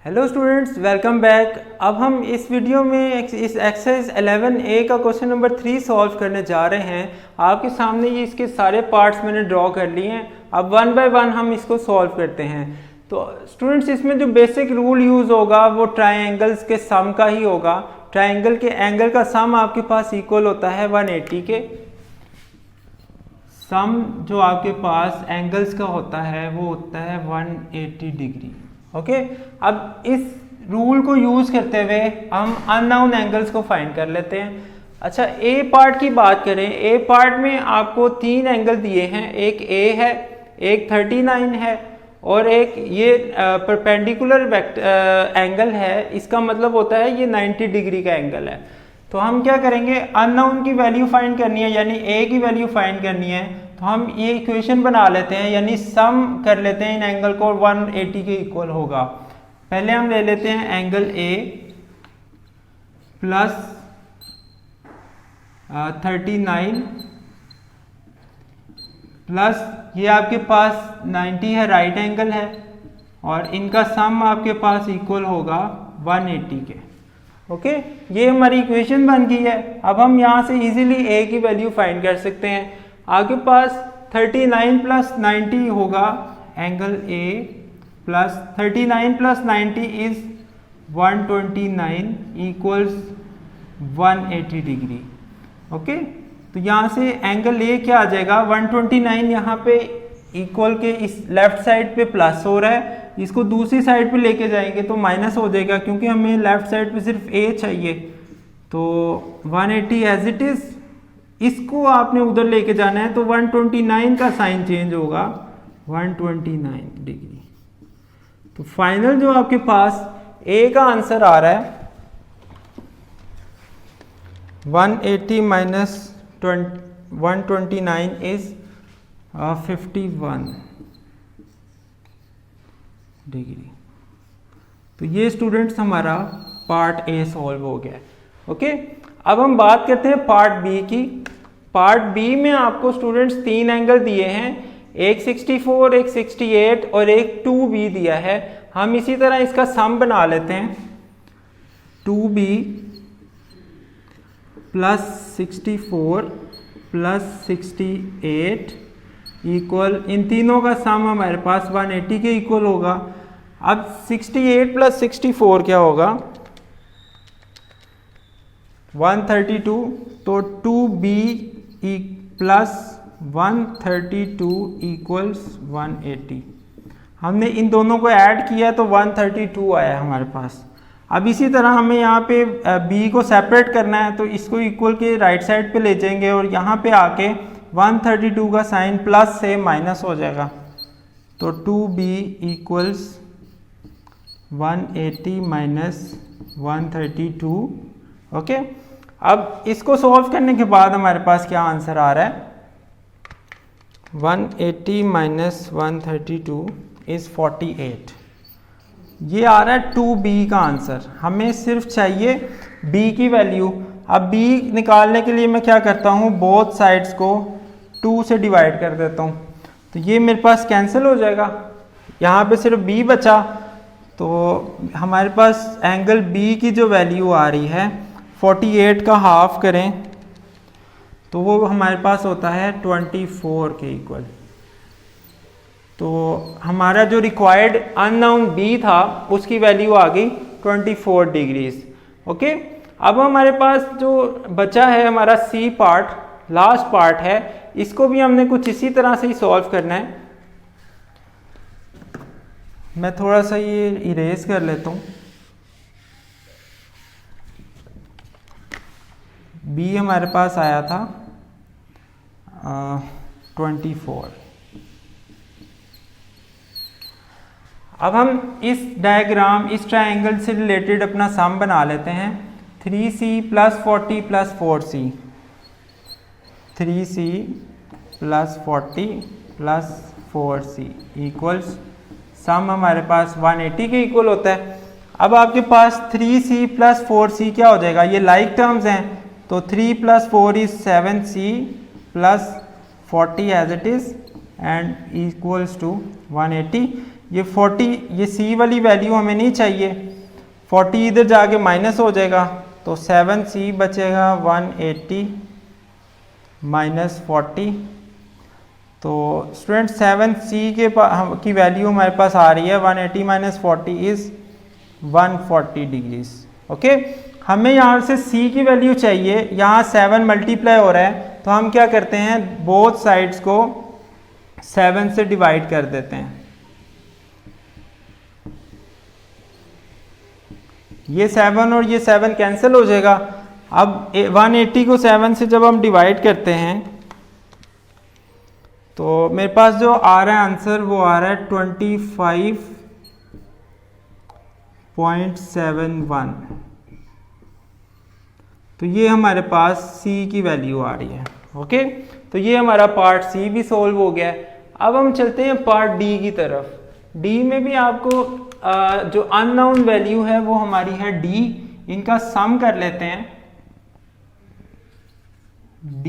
Hello students, welcome back. अब हम इस वीडियो में इस एक्सरसाइज 11A का क्वेश्चन नंबर 3 सॉल्व करने जा रहे हैं। आपके सामने ये इसके सारे पार्ट्स मैंने ड्रॉ कर लिए हैं। अब वन बाय वन हम इसको सॉल्व करते हैं। तो स्टूडेंट्स, इसमें जो बेसिक रूल यूज़ होगा वो ट्राइंगल्स के सम का ही होगा। ट्राइंगल के एंगल का सम आपके पास इक्वल होता है 180 के। सम जो आपके पास एंगल्स का होता है वो होता है 180 डिग्री। ओके, अब इस रूल को यूज करते हुए हम अननोन एंगल्स को फाइंड कर लेते हैं। अच्छा, ए पार्ट की बात करें। ए पार्ट में आपको तीन एंगल दिए हैं, एक ए है, एक 39 है और एक ये परपेंडिकुलर एंगल है। इसका मतलब होता है ये 90 डिग्री का एंगल है। तो हम क्या करेंगे, अननोन की वैल्यू फाइंड करनी है, यानी ए की वैल्यू फाइंड करनी है। तो हम ये इक्वेशन बना लेते हैं, यानी सम कर लेते हैं इन एंगल को 180 के इक्वल होगा। पहले हम ले लेते हैं एंगल ए प्लस 39 प्लस ये आपके पास 90 है, राइट एंगल है, और इनका सम आपके पास इक्वल होगा 180 के। ओके, ये हमारी इक्वेशन बन गई है। अब हम यहाँ से इजीली ए की वैल्यू फाइंड कर सकते हैं। आपके पास 39 प्लस 90 होगा angle A plus 39 plus 90 is 129 equals 180 degree. Okay, तो यहाँ से एंगल ए क्या आ जाएगा, 129 यहाँ पे इक्वल के इस लेफ्ट साइड पे प्लस हो रहा है, इसको दूसरी साइड पे लेके जाएंगे तो माइनस हो जाएगा, क्योंकि हमें लेफ्ट साइड पे सिर्फ ए चाहिए। तो 180 एज इट इज, इसको आपने उधर लेके जाना है तो 129 का साइन चेंज होगा 129 डिग्री। तो फाइनल जो आपके पास ए का आंसर आ रहा है 180 माइनस 129 इज 51 डिग्री। तो ये स्टूडेंट्स हमारा पार्ट ए सॉल्व हो गया। ओके, अब हम बात करते हैं पार्ट बी की। पार्ट बी में आपको स्टूडेंट्स तीन एंगल दिए हैं, एक 64, एक 68 और एक 2b दिया है। हम इसी तरह इसका सम बना लेते हैं। 2b प्लस 64 प्लस 68 इक्वल, इन तीनों का सम हमारे पास 180 के इक्वल होगा। अब 68 प्लस 64 क्या होगा, 132। तो 2b प्लस 132 इक्वल्स 180। हमने इन दोनों को ऐड किया तो 132 आया हमारे पास। अब इसी तरह हमें यहाँ पे b को सेपरेट करना है, तो इसको इक्वल के राइट साइड पे ले जाएंगे और यहाँ पे आके 132 का साइन प्लस से माइनस हो जाएगा। तो 2b इक्वल्स 180 माइनस 132। ओके, अब इसको सॉल्व करने के बाद हमारे पास क्या आंसर आ रहा है, 180 माइनस 132 इज 48। ये आ रहा है 2b का आंसर। हमें सिर्फ चाहिए b की वैल्यू। अब b निकालने के लिए मैं क्या करता हूँ, बोथ साइड्स को 2 से डिवाइड कर देता हूँ, तो ये मेरे पास कैंसिल हो जाएगा। यहाँ पे सिर्फ b बचा, तो हमारे पास एंगल b की जो वैल्यू आ रही है 48 का हाफ करें तो वो हमारे पास होता है 24 के इक्वल। तो हमारा जो रिक्वायर्ड अननोन b था उसकी वैल्यू आ गई 24 डिग्रीज। ओके, अब हमारे पास जो बचा है हमारा c पार्ट, लास्ट पार्ट है, इसको भी हमने कुछ इसी तरह से ही सॉल्व करना है। मैं थोड़ा सा ये इरेज कर लेता हूँ। b हमारे पास आया था 24। अब हम इस डायग्राम, इस ट्रायंगल से रिलेटेड अपना सम बना लेते हैं। 3c plus 40 plus 4c, 3c plus 40 plus 4c equals, sum हमारे पास 180 के इक्वल होता है। अब आपके पास 3c प्लस 4c क्या हो जाएगा, ये लाइक टर्म्स हैं, तो 3 plus 4 is 7c plus 40 as it is and equals to 180। ये 40, ये सी वाली वैल्यू हमें नहीं चाहिए, 40 इधर जाके माइनस हो जाएगा, तो 7c बचेगा 180 माइनस 40। तो स्टूडेंट 7c की वैल्यू हमारे पास आ रही है 180 माइनस 40 इज़ 140 डिग्रीज। ओके, हमें यहाँ से c की वैल्यू चाहिए, यहाँ 7 मल्टीप्लाई हो रहा है, तो हम क्या करते हैं, बोथ साइड्स को 7 से डिवाइड कर देते हैं। ये 7 और ये 7 कैंसिल हो जाएगा। अब 180 को 7 से जब हम डिवाइड करते हैं तो मेरे पास जो आ रहा है आंसर वो आ रहा है 25.71। तो ये हमारे पास c की वैल्यू आ रही है। ओके, तो ये हमारा पार्ट c भी सोल्व हो गया है। अब हम चलते हैं पार्ट d की तरफ। d में भी आपको जो अननोन वैल्यू है वो हमारी है d, इनका सम कर लेते हैं। d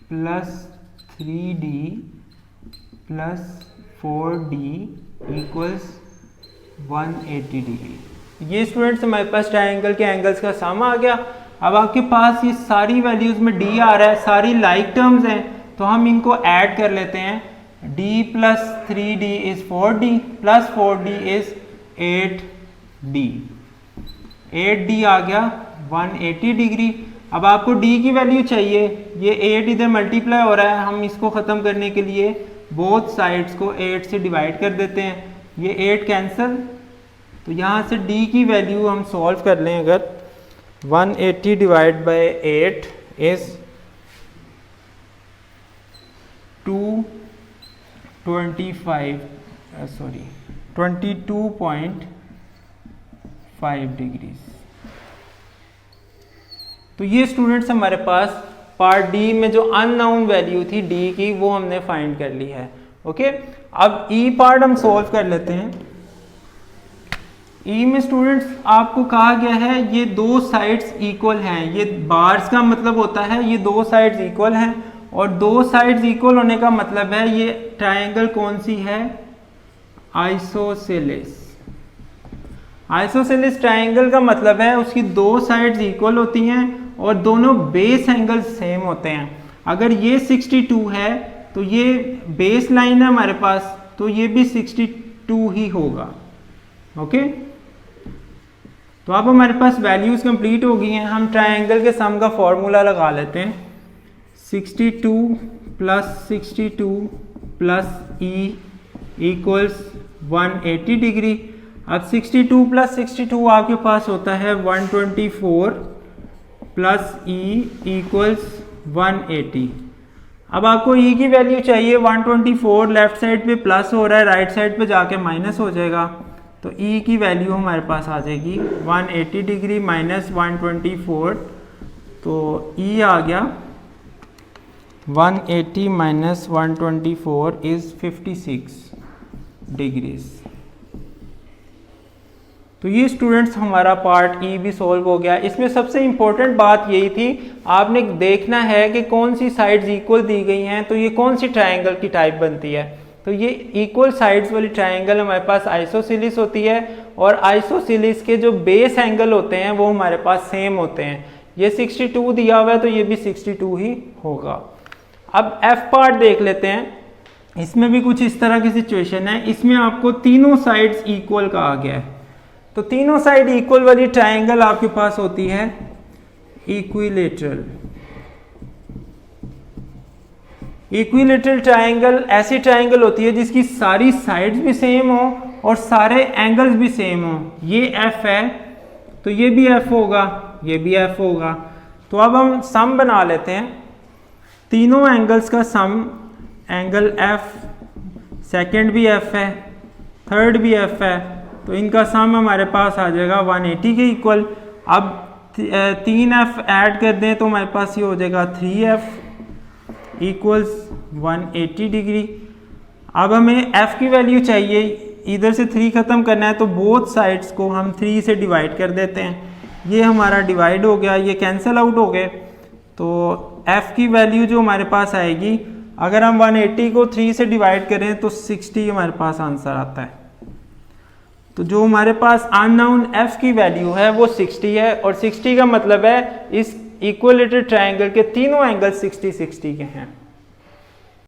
plus 3d plus 4d equals 180 degree. ये स्टूडेंट्स हमारे पास ट्रायंगल के एंगल्स का सम आ गया। अब आपके पास ये सारी वैल्यूज में d आ रहा है, सारी लाइक टर्म्स हैं, तो हम इनको ऐड कर लेते हैं। d plus 3d is 4d plus 4d is 8d। 8d आ गया 180 डिग्री। अब आपको d की वैल्यू चाहिए, ये 8 इधर मल्टीप्लाई हो रहा है, हम इसको ख़त्म करने के लिए बोथ साइड्स को 8 से डिवाइड कर देते हैं, ये 8 कैंसिल। तो यहाँ से d की वैल्यू हम सॉल्व कर लें, अगर 180 डिवाइड बाय 8 इज 22.5 डिग्रीज। तो ये स्टूडेंट्स हमारे पास पार्ट डी में जो अननोन वैल्यू थी डी की वो हमने फाइंड कर ली है। ओके, अब ई पार्ट हम सॉल्व कर लेते हैं। ई में स्टूडेंट्स आपको कहा गया है ये दो साइड्स इक्वल हैं, ये बार्स का मतलब होता है ये दो साइड्स इक्वल हैं, और दो साइड्स इक्वल होने का मतलब है ये ट्रायंगल कौन सी है, आइसोसेलेस। आइसोसेलेस ट्रायंगल का मतलब है उसकी दो साइड्स इक्वल होती हैं और दोनों बेस एंगल सेम होते हैं। अगर ये 62 है तो ये बेस लाइन है हमारे पास, तो ये भी 62 ही होगा। ओके, तो अब हमारे पास वैल्यूज कंप्लीट हो गई हैं। हम ट्रायंगल के सम का फॉर्मूला लगा लेते हैं। 62 plus 62 plus E equals 180 degree. अब 62 प्लस 62 आपके पास होता है 124 प्लस ई इक्वल्स 180। अब आपको ई की वैल्यू चाहिए 124, लेफ्ट साइड पे प्लस हो रहा है, राइट साइड पे जाके माइनस हो जाएगा, तो ई की वैल्यू हमारे पास आ जाएगी 180 डिग्री माइनस 124, तो ई आ गया 180 माइनस 124 इज 56 डिग्रीज। तो ये स्टूडेंट्स हमारा पार्ट ई भी सॉल्व हो गया। इसमें सबसे इंपॉर्टेंट बात यही थी, आपने देखना है कि कौन सी साइड्स इक्वल दी गई हैं, तो ये कौन सी ट्रायंगल की टाइप बनती है। तो ये इक्वल साइड्स वाली ट्रायंगल हमारे पास आइसोसेलेस होती है, और आइसोसेलेस के जो बेस एंगल होते हैं वो हमारे पास सेम होते हैं। ये 62 दिया हुआ है तो ये भी 62 ही होगा। अब एफ पार्ट देख लेते हैं। इसमें भी कुछ इस तरह की सिचुएशन है, इसमें आपको तीनों साइड्स इक्वल कहा गया है। तो तीनों साइड इक्वल वाली ट्रायंगल आपके पास होती है इक्विलेटरल। इक्विलेटरल ट्रायंगल ऐसी ट्रायंगल होती है जिसकी सारी साइड्स भी सेम हो और सारे एंगल्स भी सेम हो। ये एफ है तो ये भी एफ होगा, ये भी एफ होगा। तो अब हम सम बना लेते हैं, तीनों एंगल्स का सम, एंगल एफ, सेकंड भी एफ है, थर्ड भी एफ है, तो इनका सम हमारे पास आ जाएगा 180 के इक्वल। अब 3f ऐड कर दें तो हमारे पास ये हो जाएगा 3f इक्वल्स 180 डिग्री। अब हमें f की वैल्यू चाहिए, इधर से 3 ख़त्म करना है तो बोथ साइड्स को हम 3 से डिवाइड कर देते हैं। ये हमारा डिवाइड हो गया, ये कैंसिल आउट हो गए, तो f की वैल्यू जो हमारे पास आएगी अगर हम 180 को 3 से डिवाइड करें तो 60 हमारे पास आंसर आता है। तो जो हमारे पास अननोन f की वैल्यू है वो 60 है, और 60 का मतलब है इस इक्विलेटरल ट्रायंगल के तीनों एंगल 60 60 के हैं।